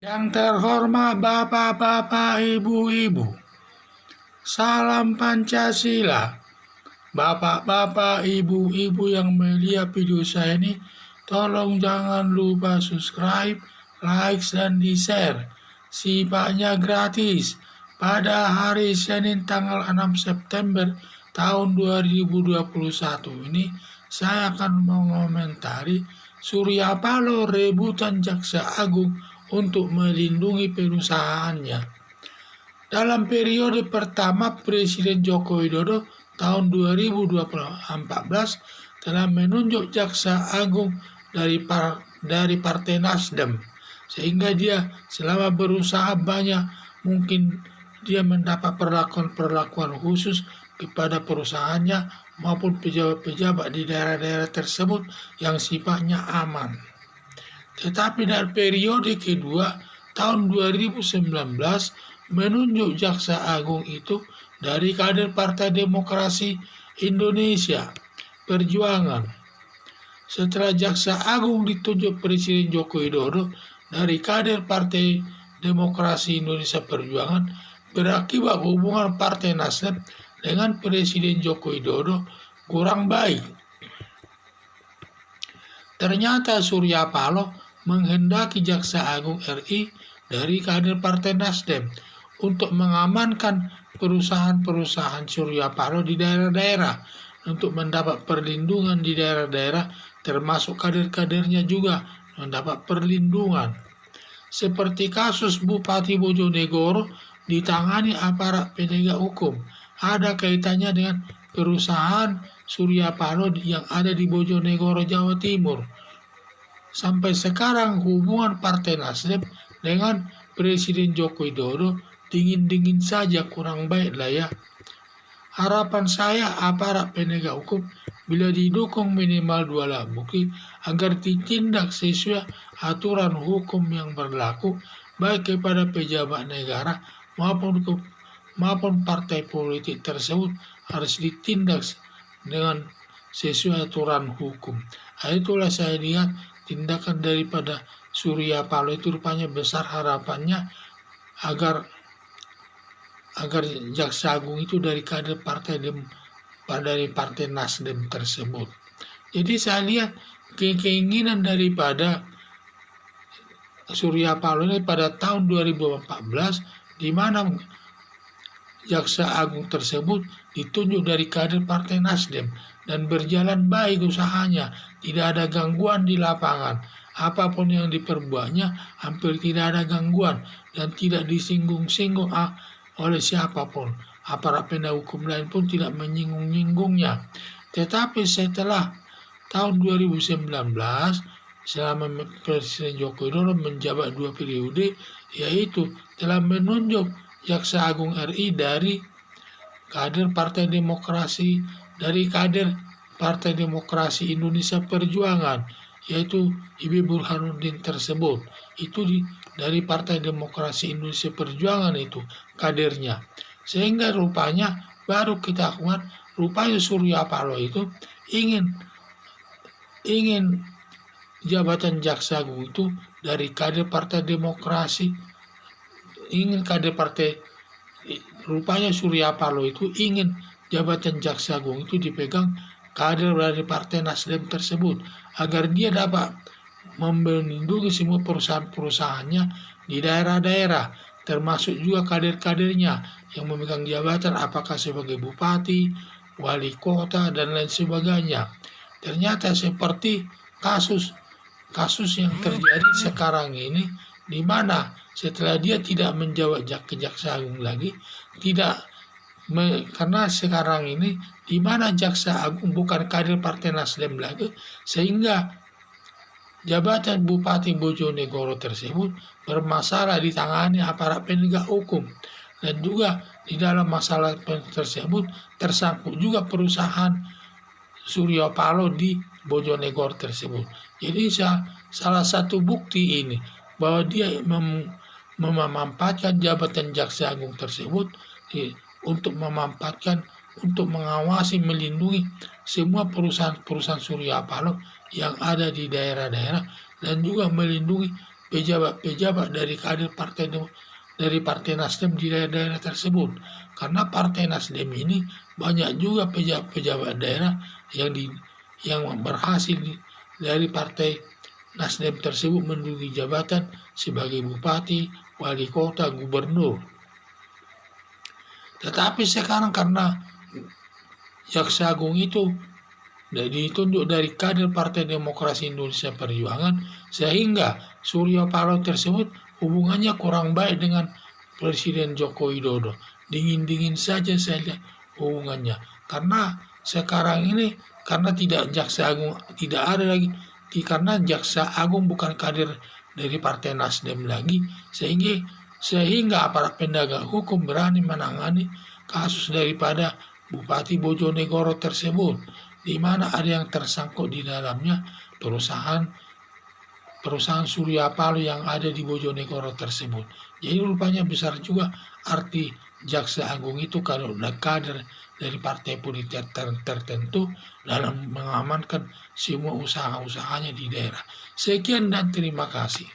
Yang terhormat Bapak-bapak, Ibu-ibu, salam Pancasila. Bapak-bapak, Ibu-ibu yang melihat video saya ini, tolong jangan lupa subscribe, like, dan di-share. Sifatnya gratis. Pada hari Senin tanggal 6 September tahun 2021 ini, saya akan mengomentari Surya Paloh rebutan Jaksa Agung untuk melindungi perusahaannya. Dalam periode pertama Presiden Joko Widodo tahun 2014 telah menunjuk Jaksa Agung dari Partai Nasdem, sehingga dia selama berusaha banyak mungkin dia mendapat perlakuan khusus kepada perusahaannya maupun pejabat-pejabat di daerah-daerah tersebut yang sifatnya aman. Tetapi dari periode kedua tahun 2019 menunjuk Jaksa Agung itu dari kader Partai Demokrasi Indonesia Perjuangan. Setelah Jaksa Agung ditunjuk Presiden Joko Widodo dari kader Partai Demokrasi Indonesia Perjuangan, berakibat hubungan Partai Nasdem dengan Presiden Joko Widodo kurang baik. Ternyata Surya Paloh menghendaki Jaksa Agung RI dari kader Partai Nasdem untuk mengamankan perusahaan-perusahaan Surya Paloh di daerah-daerah untuk mendapat perlindungan di daerah-daerah, termasuk kader-kadernya juga mendapat perlindungan. Seperti kasus Bupati Bojonegoro ditangani aparat penegak hukum, ada kaitannya dengan perusahaan Surya Paloh yang ada di Bojonegoro, Jawa Timur. Sampai sekarang hubungan Partai Nasdem dengan Presiden Joko Widodo dingin-dingin saja, kurang baik lah ya. Harapan saya aparat penegak hukum bila didukung minimal 2 alat bukti agar ditindak sesuai aturan hukum yang berlaku baik kepada pejabat negara maupun partai politik tersebut harus ditindak dengan sesuai aturan hukum. Itulah saya lihat tindakan daripada Surya Paloh itu rupanya besar harapannya agar Jaksa Agung itu dari kader Partai Nasdem tersebut. Jadi saya lihat keinginan daripada Surya Paloh ini pada tahun 2014 di mana Jaksa Agung tersebut ditunjuk dari kader Partai Nasdem dan berjalan baik usahanya, tidak ada gangguan di lapangan. Apapun yang diperbuatnya hampir tidak ada gangguan dan tidak disinggung-singgung oleh siapapun. Aparat penegak hukum lain pun tidak menyinggung-nyinggungnya. Tetapi setelah tahun 2019, selama Presiden Joko Widodo menjabat 2 periode, yaitu telah menunjuk Jaksa Agung RI dari kader Partai Demokrasi Indonesia Perjuangan, yaitu Ibu Burhanuddin tersebut. Itu dari Partai Demokrasi Indonesia Perjuangan itu kadernya. Sehingga rupanya baru kita kuat, rupanya Surya Paloh itu ingin jabatan Jaksa Agung itu dari kader Partai Demokrasi, rupanya Surya Paloh itu ingin jabatan Jaksa Agung itu dipegang kader dari Partai Nasdem tersebut agar dia dapat melindungi semua perusahaan-perusahaannya di daerah-daerah, termasuk juga kader-kadernya yang memegang jabatan apakah sebagai bupati, wali kota, dan lain sebagainya. Ternyata seperti kasus yang terjadi sekarang ini, di mana setelah dia tidak menjawab ke Jaksa Agung lagi, karena sekarang ini di mana Jaksa Agung bukan kader Partai Nasdem lagi, sehingga jabatan Bupati Bojonegoro tersebut bermasalah ditangani aparat penegak hukum, dan juga di dalam masalah tersebut tersangkut juga perusahaan Surya Paloh di Bojonegoro tersebut. Jadi salah satu bukti ini bahwa dia memanfaatkan jabatan Jaksa Agung tersebut untuk mengawasi, melindungi semua perusahaan-perusahaan Surya Paloh yang ada di daerah-daerah, dan juga melindungi pejabat-pejabat dari kader Partai Nasdem di daerah-daerah tersebut. Karena Partai Nasdem ini banyak juga pejabat-pejabat daerah yang berhasil dari Partai Nasdem tersebut menduduki jabatan sebagai bupati, wali kota, gubernur. Tetapi sekarang karena Jaksa Agung itu ditunjuk dari kader Partai Demokrasi Indonesia Perjuangan, sehingga Surya Paloh tersebut hubungannya kurang baik dengan Presiden Joko Widodo. Dingin-dingin saja saya lihat hubungannya. Karena sekarang ini, karena Jaksa Agung tidak ada lagi, karena Jaksa Agung bukan kader dari Partai Nasdem lagi, sehingga aparat penegak hukum berani menangani kasus daripada Bupati Bojonegoro tersebut, di mana ada yang tersangkut di dalamnya perusahaan Surya Paloh yang ada di Bojonegoro tersebut. Jadi rupanya besar juga arti Jaksa Agung itu kalau kader dari partai politik tertentu dalam mengamankan semua usaha-usahanya di daerah. Sekian dan terima kasih.